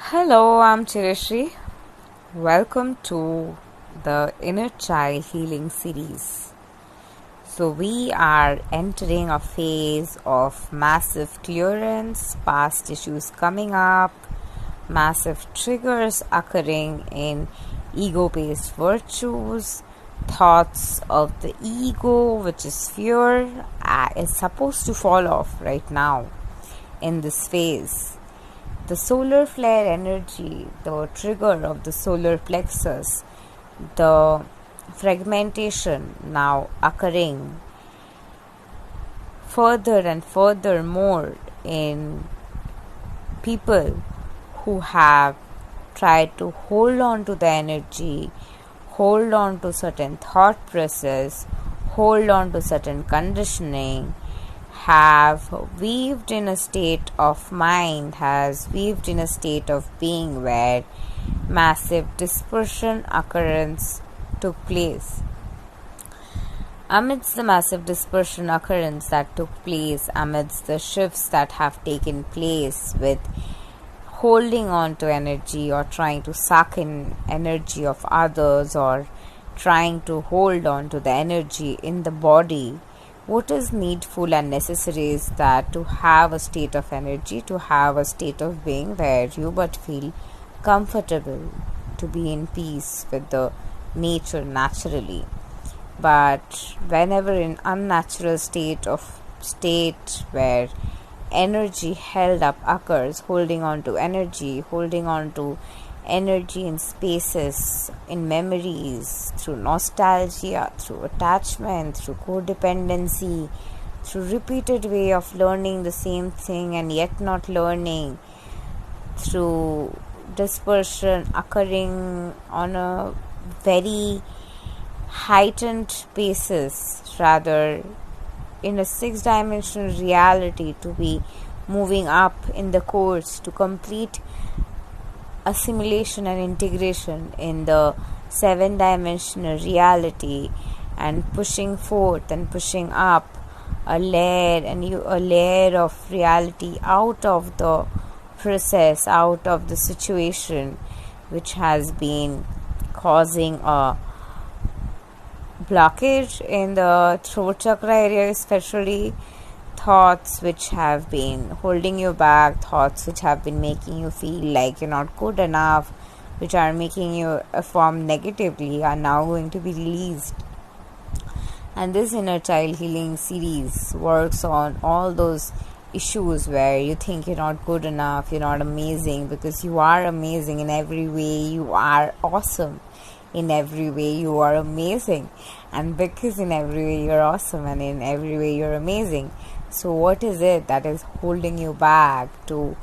Hello, I'm Chirishri. Welcome to the Inner Child Healing Series. So, we are entering a phase of massive clearance, past issues coming up, massive triggers occurring in ego based virtues, thoughts of the ego, which is fear, is supposed to fall off right now in this phase. The solar flare energy, the trigger of the solar plexus, the fragmentation now occurring further and further more in people who have tried to hold on to the energy, hold on to certain thought process, hold on to certain conditioning, have weaved in a state of mind, has weaved in a state of being where massive dispersion occurrence took place. Amidst the massive dispersion occurrence that took place, amidst the shifts that have taken place with holding on to energy or trying to suck in energy of others or trying to hold on to the energy in the body, what is needful and necessary is that to have a state of energy, to have a state of being where you but feel comfortable, to be in peace with the nature naturally. But whenever in unnatural state where energy held up occurs, holding on to energy in spaces, in memories, through nostalgia, through attachment, through codependency, through repeated way of learning the same thing and yet not learning, through dispersion occurring on a very heightened basis, rather in a six-dimensional reality, to be moving up in the course to complete assimilation and integration in the seven-dimensional reality, and pushing forth and pushing up a layer of reality out of the process, out of the situation which has been causing a blockage in the throat chakra area, especially thoughts which have been holding you back, thoughts which have been making you feel like you're not good enough, which are making you form negatively, are now going to be released. And this Inner Child Healing series works on all those issues where you think you're not good enough, you're not amazing, because you are amazing in every way. You are awesome in every way. You are amazing, and because in every way you're awesome and in every way you're amazing. So what is it that is holding you back to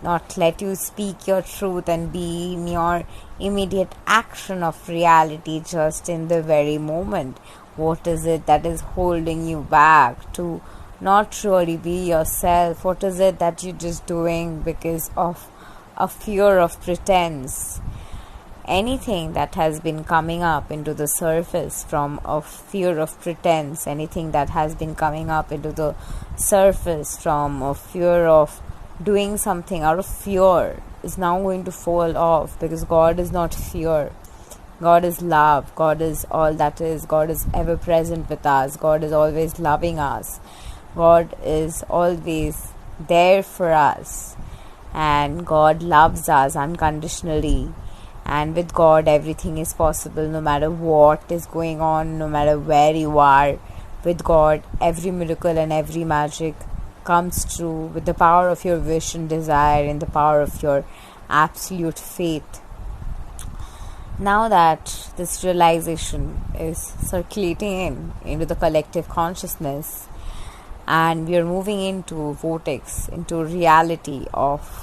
not let you speak your truth and be in your immediate action of reality just in the very moment? What is it that is holding you back to not truly be yourself? What is it that you're just doing because of a fear of pretense? Anything that has been coming up into the surface from a fear of pretense, anything that has been coming up into the surface from a fear of doing something out of fear, is now going to fall off, because God is not fear. God is love. God is all that is. God is ever present with us. God is always loving us. God is always there for us. And God loves us unconditionally. And with God, everything is possible, no matter what is going on, no matter where you are. With God, every miracle and every magic comes true with the power of your wish and desire and the power of your absolute faith. Now that this realization is circulating into the collective consciousness, and we are moving into vortex, into reality of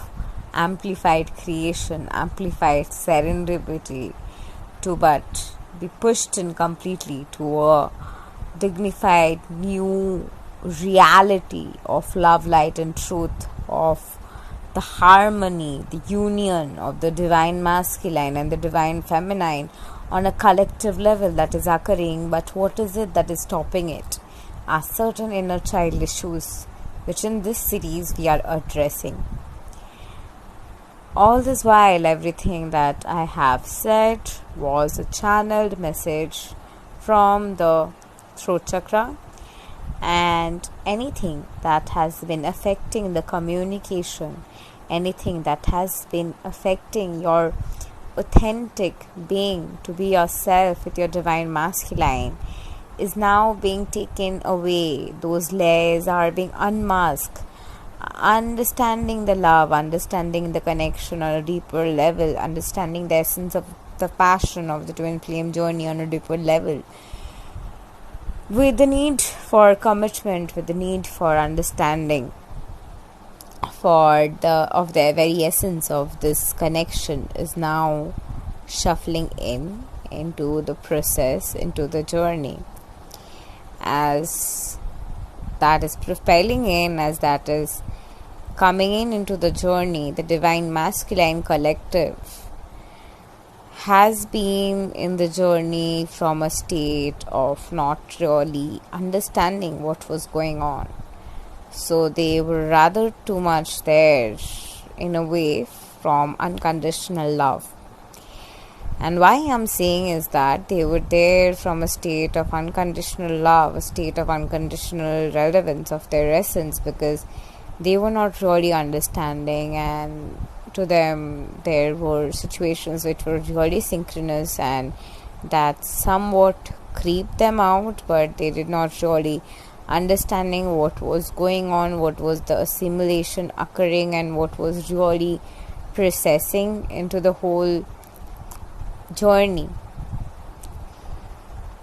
amplified creation, amplified serendipity, to but be pushed in completely to a dignified new reality of love, light and truth, of the harmony, the union of the divine masculine and the divine feminine on a collective level that is occurring. But what is it that is stopping it? Are certain inner child issues which in this series we are addressing. All this while, everything that I have said was a channeled message from the throat chakra, and anything that has been affecting the communication, anything that has been affecting your authentic being to be yourself with your divine masculine is now being taken away. Those layers are being unmasked. Understanding the love, understanding the connection on a deeper level, understanding the essence of the passion of the twin flame journey on a deeper level, with the need for commitment, with the need for understanding of the very essence of this connection is now shuffling into the process, into the journey. As that is propelling in, as that is coming into the journey, the divine masculine collective has been in the journey from a state of not really understanding what was going on. So they were rather too much there in a way from unconditional love. And why I'm saying is that they were there from a state of unconditional love, a state of unconditional relevance of their essence, because they were not really understanding, and to them there were situations which were really synchronous and that somewhat creeped them out, but they did not really understanding what was going on, what was the assimilation occurring, and what was really processing into the whole journey.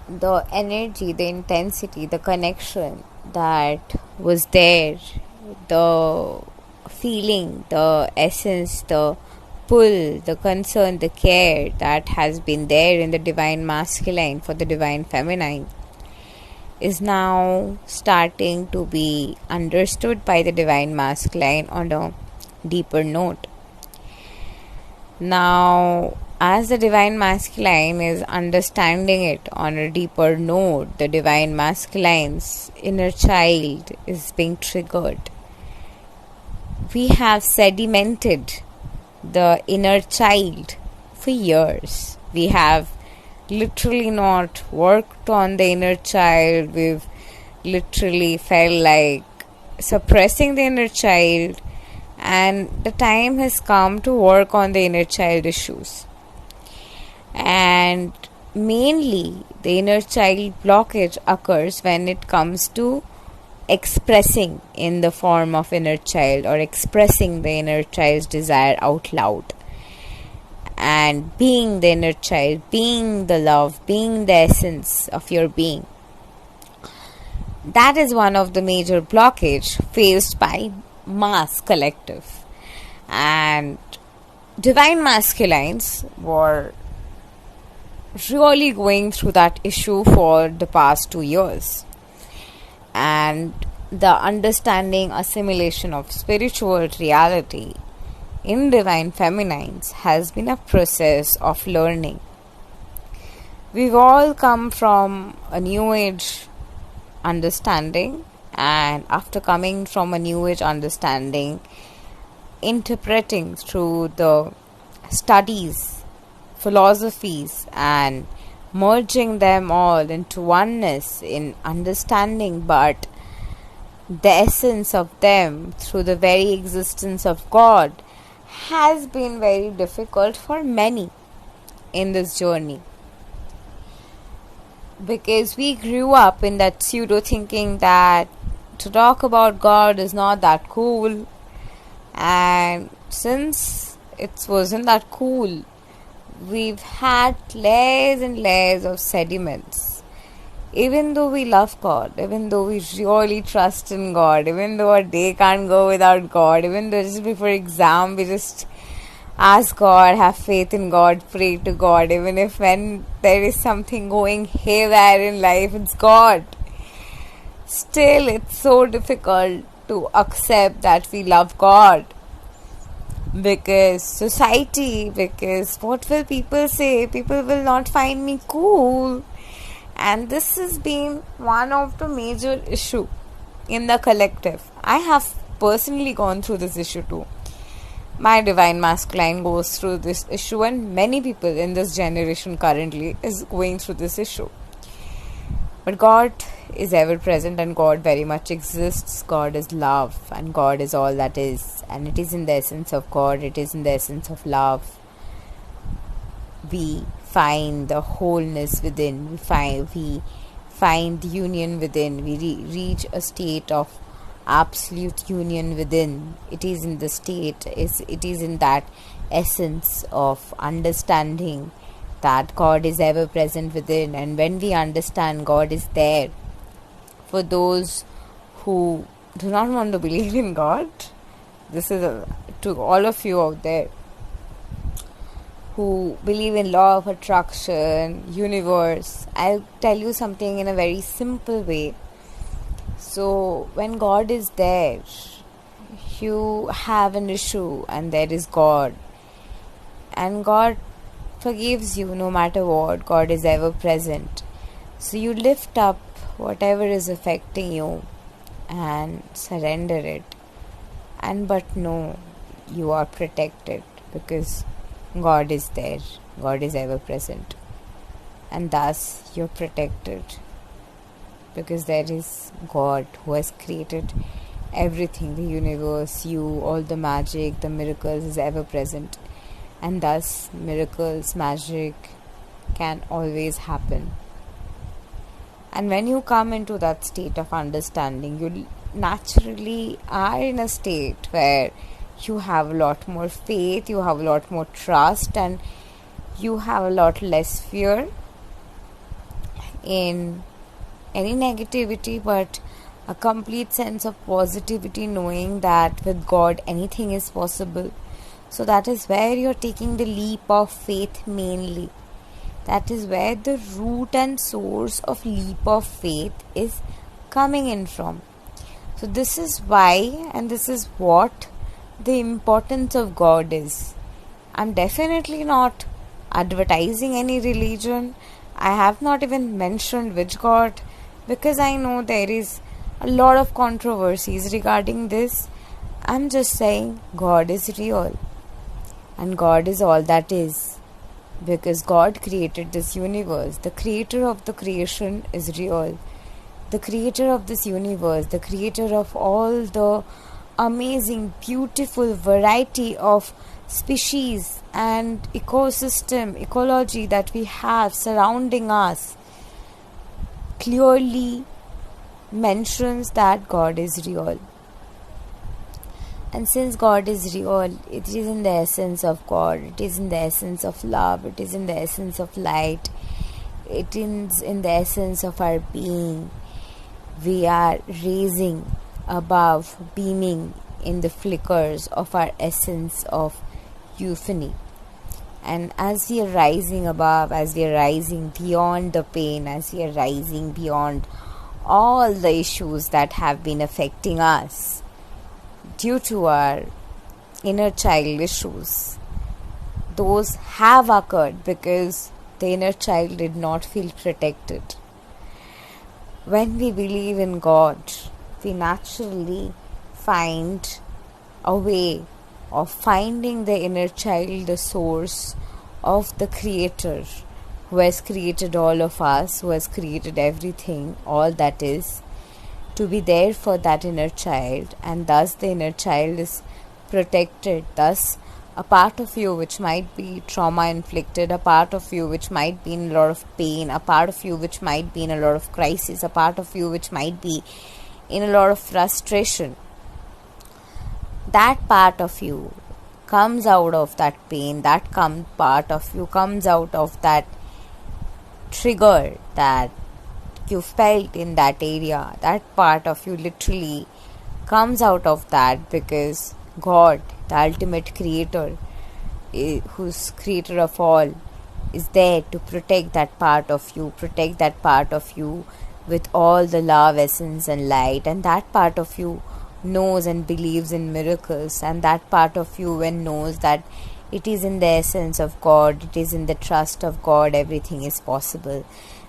The energy, the intensity, the connection that was there, the feeling, the essence, the pull, the concern, the care that has been there in the divine masculine for the divine feminine is now starting to be understood by the divine masculine on a deeper note. Now, as the divine masculine is understanding it on a deeper note, the divine masculine's inner child is being triggered. We have sedimented the inner child for years. We have literally not worked on the inner child. We've literally felt like suppressing the inner child, and the time has come to work on the inner child issues. And mainly the inner child blockage occurs when it comes to expressing in the form of inner child, or expressing the inner child's desire out loud, and being the inner child, being the love, being the essence of your being. That is one of the major blockage faced by mass collective, and divine masculines were really going through that issue for the past 2 years. And the understanding assimilation of spiritual reality in divine feminines has been a process of learning. We've all come from a new age understanding, and after coming from a new age understanding, interpreting through the studies, philosophies, and merging them all into oneness in understanding, but the essence of them through the very existence of God has been very difficult for many in this journey, because we grew up in that pseudo thinking that to talk about God is not that cool, and since it wasn't that cool, we've had layers and layers of sediments. Even though we love God, even though we really trust in God, even though our day can't go without God, even though just before exam we just ask God, have faith in God, pray to God, even if when there is something going haywire in life, it's God. Still, it's so difficult to accept that we love God. Because society, because what will people say? People will not find me cool. And this has been one of the major issue in the collective. I have personally gone through this issue too. my divine masculine goes through this issue, and many people in this generation currently is going through this issue. But God is ever present, and God very much exists. God is love, and God is all that is, and it is in the essence of God, it is in the essence of love we find the wholeness within, we find union within, we reach a state of absolute union within. It is in the state, it is in that essence of understanding that God is ever present within. And when we understand God is there, for those who do not want to believe in God, this is to all of you out there who believe in law of attraction, universe, I'll tell you something in a very simple way. So when God is there, you have an issue and there is God, and God forgives you no matter what. God is ever present. So you lift up whatever is affecting you and surrender it, and but know you are protected because God is there. God is ever present, and thus you're protected because there is God who has created everything, the universe, you, all the magic, the miracles is ever present, and thus miracles, magic can always happen. And when you come into that state of understanding, you naturally are in a state where you have a lot more faith, you have a lot more trust, and you have a lot less fear in any negativity, but a complete sense of positivity, knowing that with God anything is possible. So that is where you're taking the leap of faith mainly. That is where the root and source of leap of faith is coming in from. So this is why, and this is what the importance of God is. I'm definitely not advertising any religion. I have not even mentioned which God, because I know there is a lot of controversies regarding this. I'm just saying God is real, and God is all that is, because God created this universe. The creator of the creation is real. The creator of this universe, the creator of all the amazing, beautiful variety of species and ecology that we have surrounding us, clearly mentions that God is real. And since God is real, it is in the essence of God, it is in the essence of love, it is in the essence of light, it is in the essence of our being. We are raising above, beaming in the flickers of our essence of euphony. And as we are rising above, as we are rising beyond the pain, as we are rising beyond all the issues that have been affecting us due to our inner child issues, those have occurred because the inner child did not feel protected. When we believe in God, we naturally find a way of finding the inner child, the source of the creator who has created all of us, who has created everything, all that is, to be there for that inner child. And thus the inner child is protected. Thus a part of you which might be trauma inflicted, a part of you which might be in a lot of pain, a part of you which might be in a lot of crisis, a part of you which might be in a lot of frustration, that part of you comes out of that pain, that part of you comes out of that trigger that you felt in that area. That part of you literally comes out of that because God, the ultimate creator, who's creator of all, is there to protect that part of you, with all the love, essence and light. And that part of you knows and believes in miracles, and that part of you when knows that it is in the essence of God, it is in the trust of God, everything is possible.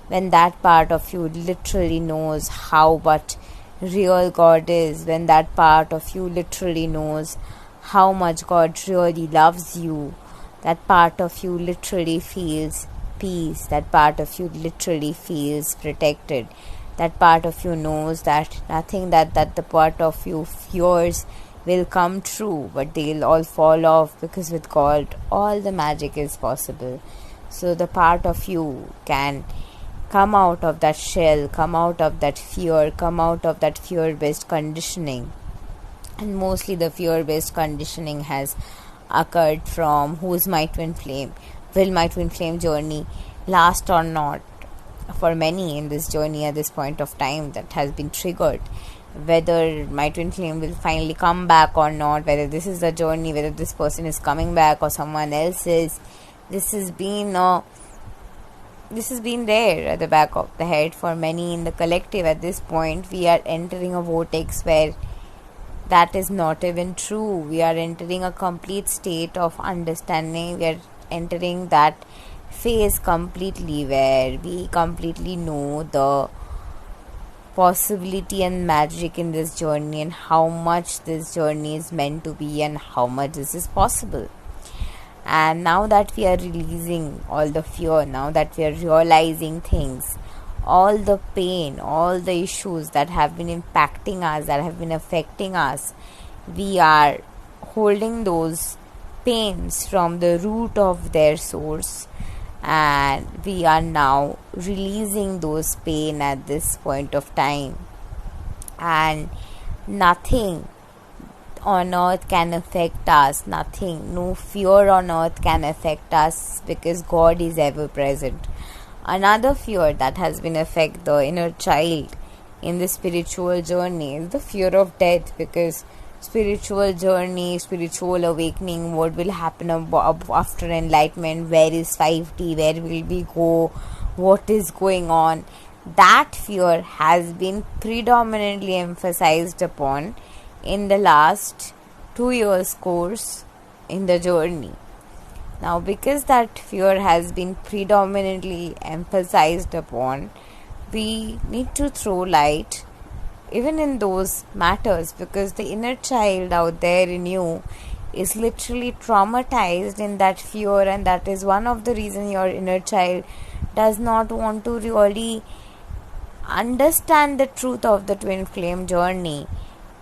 When that part of you literally knows how but real God is, when that part of you literally knows how much God really loves you. That part of you literally feels peace. That part of you literally feels protected. That part of you knows that nothing that the part of you fears will come true, but they'll all fall off, because with God all the magic is possible. So the part of you can come out of that shell, come out of that fear, come out of that fear-based conditioning. And mostly the fear-based conditioning has occurred from who's my twin flame. Will my twin flame journey last or not? For many in this journey at this point of time, that has been triggered. Whether my twin flame will finally come back or not, whether this is the journey, whether this person is coming back or someone else is, this has been there at the back of the head for many in the collective. At this point, we are entering a vortex where that is not even true. We are entering a complete state of understanding. We are entering that phase completely where we completely know the possibility and magic in this journey, and how much this journey is meant to be, and how much this is possible. And now that we are releasing all the fear, now that we are realizing things, all the pain, all the issues that have been impacting us, that have been affecting us, we are holding those pains from the root of their source, and we are now releasing those pain at this point of time. And nothing on earth can affect us, nothing, no fear on earth can affect us, because God is ever present. Another fear that has been affect the inner child in the spiritual journey is the fear of death, because spiritual journey, spiritual awakening, what will happen after enlightenment, where is 5D, where will we go, what is going on, that fear has been predominantly emphasized upon in the last 2 years course in the journey. Now, because that fear has been predominantly emphasized upon, we need to throw light even in those matters, because the inner child out there in you is literally traumatized in that fear, and that is one of the reasons your inner child does not want to really understand the truth of the twin flame journey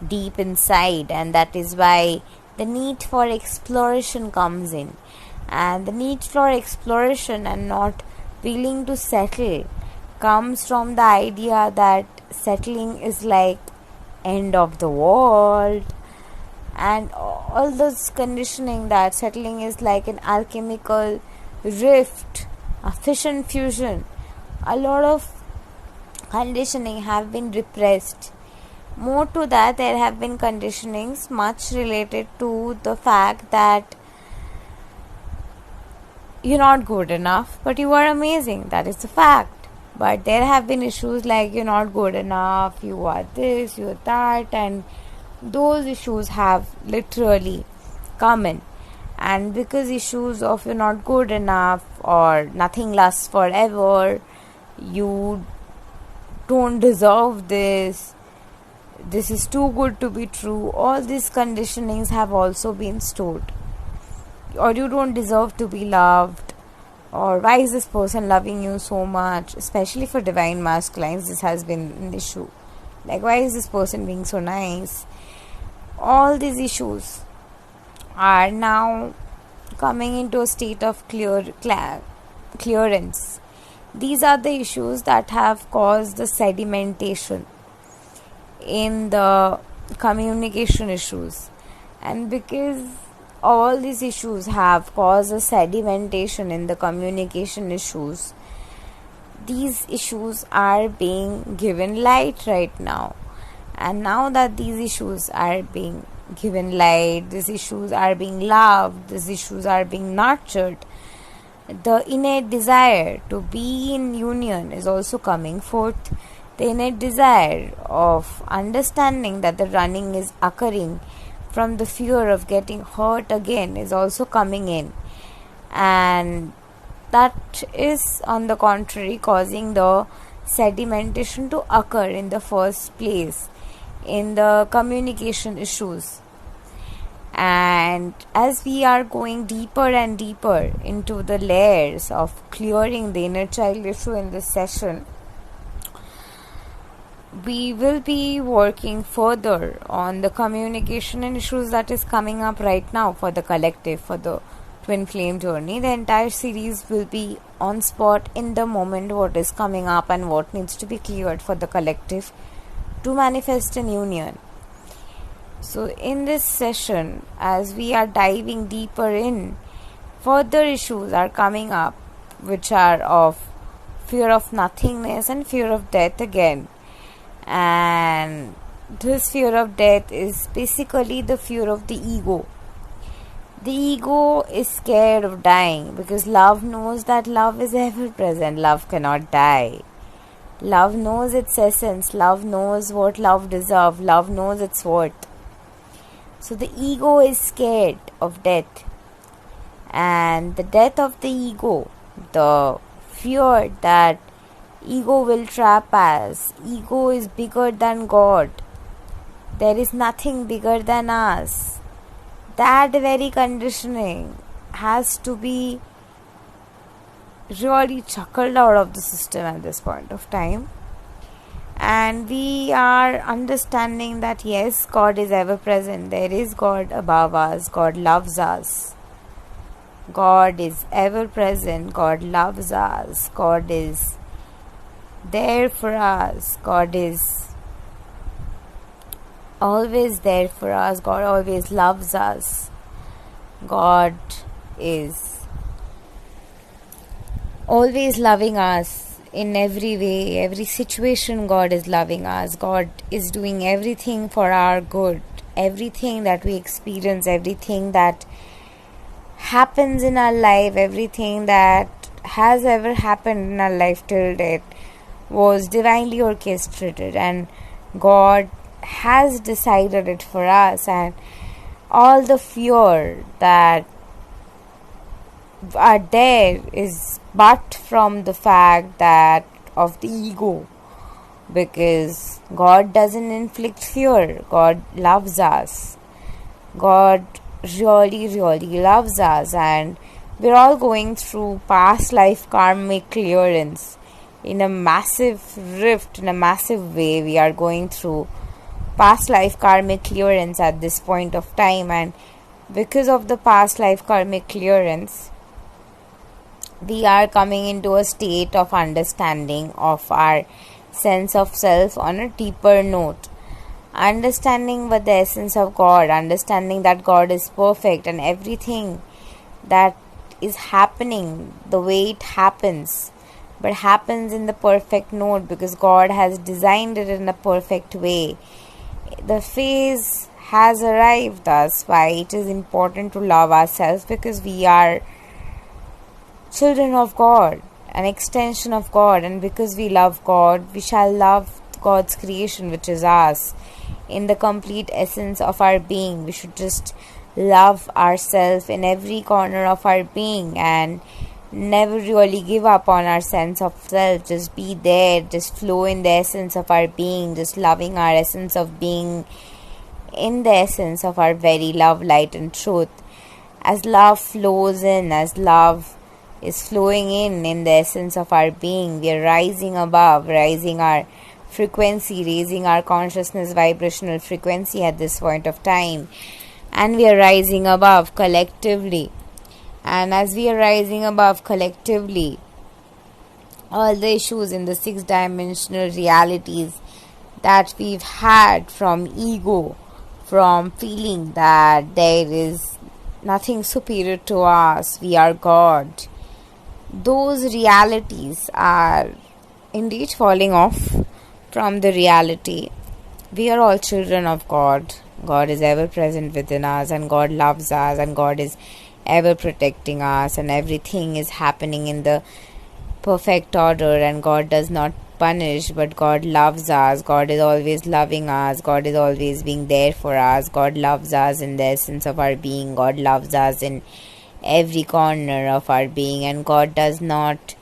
deep inside. And that is why the need for exploration comes in, and the need for exploration and not willing to settle comes from the idea that settling is like end of the world, and all this conditioning that settling is like an alchemical rift, a fission fusion. A lot of conditioning have been repressed. More to that, there have been conditionings much related to the fact that you're not good enough, but you are amazing. That is the fact. But there have been issues like you're not good enough, you are this, you are that, and those issues have literally come in. And because issues of you're not good enough, or nothing lasts forever, you don't deserve this, this is too good to be true, all these conditionings have also been stored. Or you don't deserve to be loved, or why is this person loving you so much? Especially for divine masculines, this has been an issue. Like, why is this person being so nice? All these issues are now coming into a state of clearance. These are the issues that have caused the sedimentation in the communication issues. And because all these issues have caused a sedimentation in the communication issues, these issues are being given light right now. And now that these issues are being given light, these issues are being loved, these issues are being nurtured, the innate desire to be in union is also coming forth. The innate desire of understanding that the running is occurring from the fear of getting hurt again is also coming in, and that is on the contrary causing the sedimentation to occur in the first place in the communication issues. And as we are going deeper and deeper into the layers of clearing the inner child issue in this session, we will be working further on the communication and issues that is coming up right now for the collective, for the twin flame journey. The entire series will be on spot in the moment, what is coming up and what needs to be cleared for the collective to manifest an union. So in this session, as we are diving deeper in, further issues are coming up which are of fear of nothingness and fear of death again. And this fear of death is basically the fear of the ego. The ego is scared of dying because love knows that love is ever present. Love cannot die. Love knows its essence. Love knows what love deserves. Love knows its worth. So the ego is scared of death. And the death of the ego, the fear that ego will trap us. Ego is bigger than God. There is nothing bigger than us. That very conditioning has to be really chuckled out of the system at this point of time. And we are understanding that yes, God is ever present. There is God above us. God loves us. God is ever present. God loves us. God is there for us. God is always there for us. God always loves us. God is always loving us in every way, every situation. God is loving us. God is doing everything for our good. Everything that we experience, everything that happens in our life, everything that has ever happened in our life till date was divinely orchestrated, and God has decided it for us. And all the fear that are there is but from the fact that of the ego, because God doesn't inflict fear. God loves us. God really loves us, and we're all going through past life karmic clearance in a massive rift, in a massive way. We are going through past life karmic clearance at this point of time, and because of the past life karmic clearance, we are coming into a state of understanding of our sense of self on a deeper note. Understanding what the essence of God, understanding that God is perfect, and everything that is happening the way it happens, but happens in the perfect note because God has designed it in a perfect way. The phase has arrived. Thus why it is important to love ourselves, because we are children of God, an extension of God, and because we love God, we shall love God's creation, which is us, in the complete essence of our being. We should just love ourselves in every corner of our being and never really give up on our sense of self. Just be there, just flow in the essence of our being, just loving our essence of being in the essence of our very love, light and truth. As love flows in, as love is flowing in the essence of our being, we are rising above, raising our frequency, raising our consciousness vibrational frequency at this point of time, and we are rising above collectively. And as we are rising above collectively, all the issues in the 6-dimensional realities that we've had from ego, from feeling that there is nothing superior to us, we are God, those realities are indeed falling off from the reality. We are all children of God. God is ever present within us, and God loves us, and God is ever protecting us, and everything is happening in the perfect order, and God does not punish, but God loves us. God is always loving us. God is always being there for us. God loves us in the essence of our being. God loves us in every corner of our being, and God does not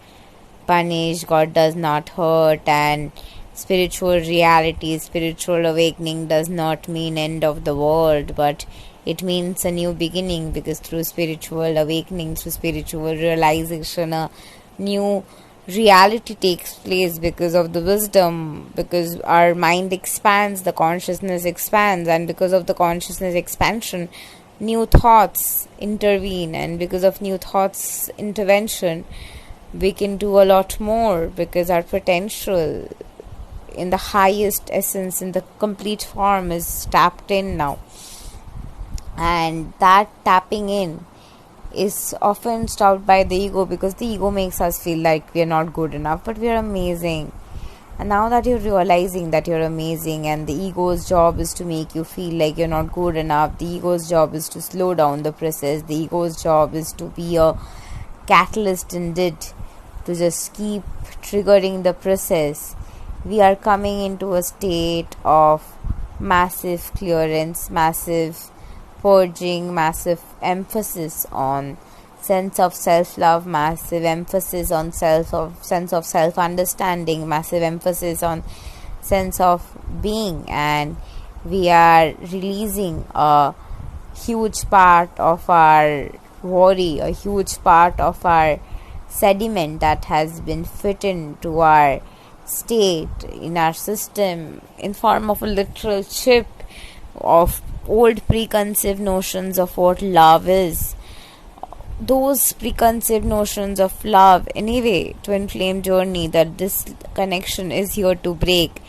punish, God does not hurt. And spiritual reality, spiritual awakening does not mean end of the world, but It means a new beginning, because through spiritual awakening, through spiritual realization, a new reality takes place because of the wisdom, because our mind expands, the consciousness expands, and because of the consciousness expansion, new thoughts intervene, and because of new thoughts intervention, we can do a lot more, because our potential in the highest essence, in the complete form, is tapped in now. And that tapping in is often stopped by the ego, because the ego makes us feel like we are not good enough, but we are amazing. And now that you're realizing that you're amazing, and the ego's job is to make you feel like you're not good enough, the ego's job is to slow down the process, the ego's job is to be a catalyst indeed, to just keep triggering the process, we are coming into a state of massive clearance, massive purging, massive emphasis on sense of self-love, massive emphasis on sense of self-understanding, massive emphasis on sense of being, and we are releasing a huge part of our worry, a huge part of our sediment that has been fit into our state, in our system, in form of a literal chip of old preconceived notions of what love is. Those preconceived notions of love, anyway, twin flame journey, that this connection is here to break,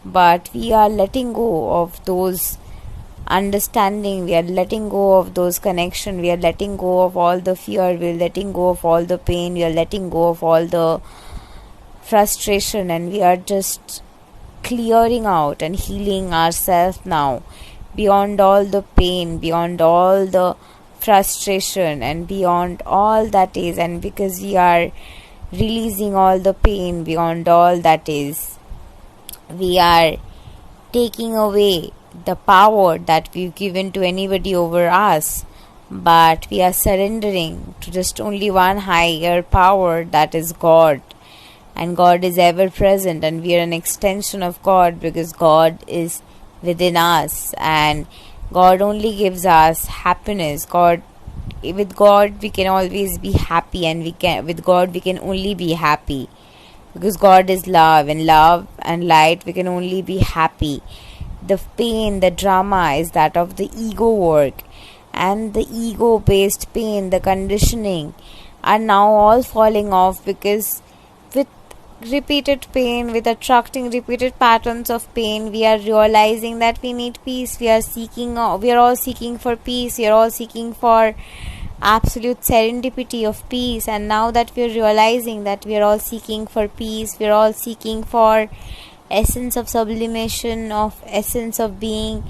but we are letting go of those understanding, we are letting go of those connection, we are letting go of all the fear, we are letting go of all the pain, we are letting go of all the frustration, and we are just clearing out and healing ourselves now, beyond all the pain, beyond all the frustration, and beyond all that is. And because we are releasing all the pain beyond all that is, we are taking away the power that we've given to anybody over us, but we are surrendering to just only one higher power, that is God. And God is ever present, and we are an extension of God, because God is within us, and God only gives us happiness. With God we can always be happy, and with God we can only be happy, because God is love, and love and light, we can only be happy. The pain, the drama is that of the ego work, and the ego based pain, the conditioning, are now all falling off, because with repeated pain, with attracting repeated patterns of pain, we are realizing that we need peace. We are all seeking for peace, we are all seeking for absolute serendipity of peace. And now that we are realizing that we are all seeking for peace, we are all seeking for essence of sublimation, of essence of being,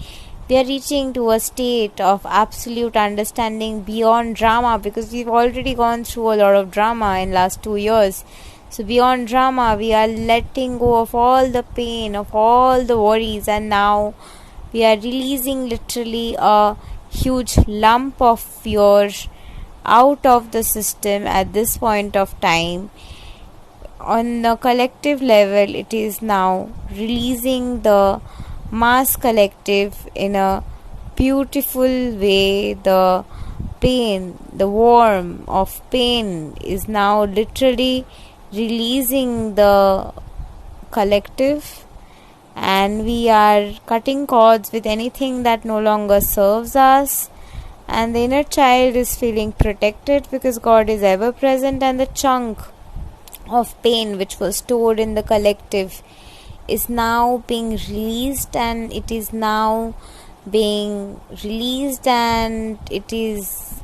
we are reaching to a state of absolute understanding beyond drama, because we've already gone through a lot of drama in last 2 years. So beyond drama, we are letting go of all the pain, of all the worries, and now we are releasing literally a huge lump of fear out of the system at this point of time. On the collective level, it is now releasing the mass collective in a beautiful way. The pain, the worm of pain is now literally releasing the collective, and we are cutting cords with anything that no longer serves us, and the inner child is feeling protected, because God is ever present, and the chunk of pain which was stored in the collective is now being released, and it is now being released, and it is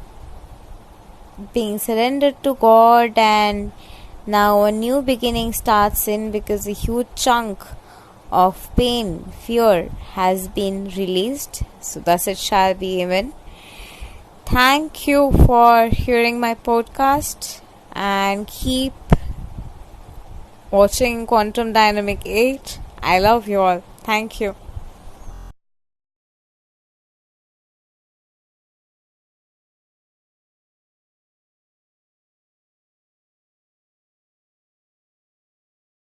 being surrendered to God, and now a new beginning starts in, because a huge chunk of pain, fear has been released. So thus it shall be, amen. Thank you for hearing my podcast, and keep watching Quantum Dynamic 8. I love you all. Thank you.